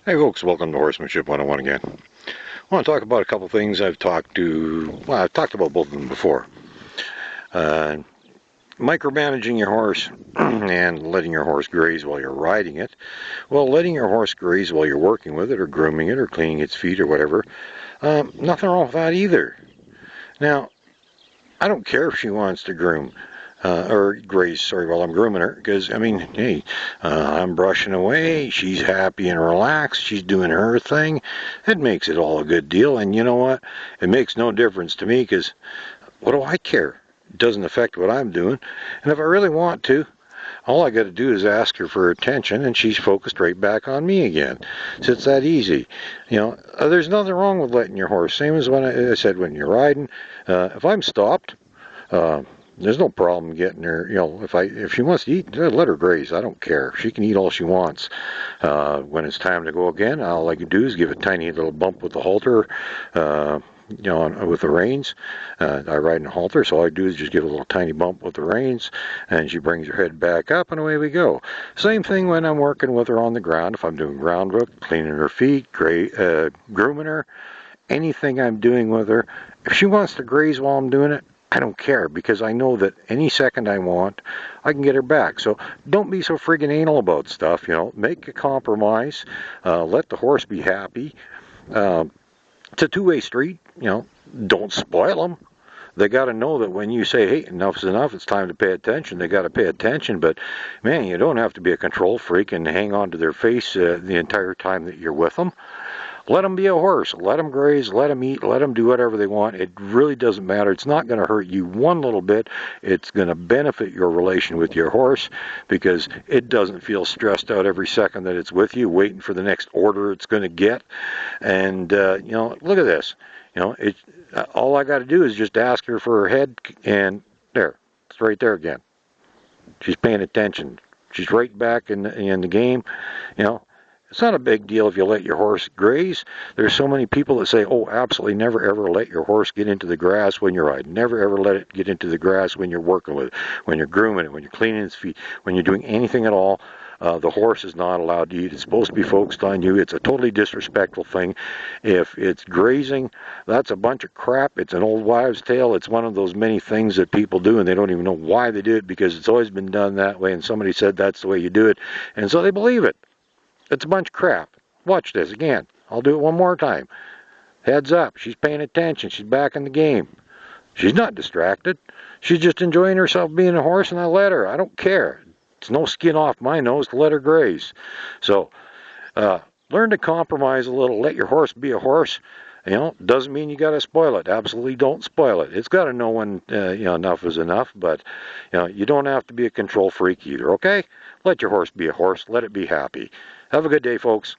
Hey folks, welcome to Horsemanship 101 again. I want to talk about a couple things I've talked about both of them before. Uh, Micromanaging your horse and letting your horse graze while you're riding it. Well, letting your horse graze while you're working with it or grooming it or cleaning its feet or whatever, nothing wrong with that either. Now, I don't care if she wants to groom. Or graze, sorry, while I'm grooming her, because, I mean, hey, I'm brushing away, she's happy and relaxed, she's doing her thing, it makes it all a good deal, and you know what, it makes no difference to me, because what do I care? It doesn't affect what I'm doing, and if I really want to, all I got to do is ask her for attention, and she's focused right back on me again. So it's that easy. You know, there's nothing wrong with letting your horse, same as when I said when you're riding, if I'm stopped, uh, there's no problem getting her. You know, if she wants to eat, let her graze. I don't care. She can eat all she wants. When it's time to go again, all I can do is give a tiny little bump with the halter. With the reins. I ride in a halter, so all I do is just give a little tiny bump with the reins, and she brings her head back up, and away we go. Same thing when I'm working with her on the ground. If I'm doing ground work, cleaning her feet, grooming her, anything I'm doing with her, if she wants to graze while I'm doing it, I don't care, because I know that any second I want, I can get her back. So don't be so friggin' anal about stuff, you know. Make a compromise. Let the horse be happy. It's a two-way street, you know. Don't spoil them. They got to know that when you say, hey, enough's enough, it's time to pay attention, they got to pay attention. But, man, you don't have to be a control freak and hang on to their face the entire time that you're with them. Let them be a horse. Let them graze. Let them eat. Let them do whatever they want. It really doesn't matter. It's not going to hurt you one little bit. It's going to benefit your relation with your horse, because it doesn't feel stressed out every second that it's with you, waiting for the next order it's going to get. And, look at this. You know, all I got to do is just ask her for her head, and there. It's right there again. She's paying attention. She's right back in the game, you know. It's not a big deal if you let your horse graze. There's so many people that say, oh, absolutely never ever let your horse get into the grass when you're riding. Never ever let it get into the grass when you're working with it, when you're grooming it, when you're cleaning its feet, when you're doing anything at all. The horse is not allowed to eat. It's supposed to be focused on you. It's a totally disrespectful thing. If it's grazing, that's a bunch of crap. It's an old wives' tale. It's one of those many things that people do, and they don't even know why they do it, because it's always been done that way, and somebody said that's the way you do it, and so they believe it. It's a bunch of crap. Watch this again. I'll do it one more time. Heads up. She's paying attention. She's back in the game. She's not distracted. She's just enjoying herself being a horse, and I let her. I don't care. It's no skin off my nose to let her graze. So, learn to compromise a little. Let your horse be a horse. You know, doesn't mean you got to spoil it. Absolutely don't spoil it. It's got to know when, enough is enough, but, you don't have to be a control freak either, okay? Let your horse be a horse. Let it be happy. Have a good day, folks.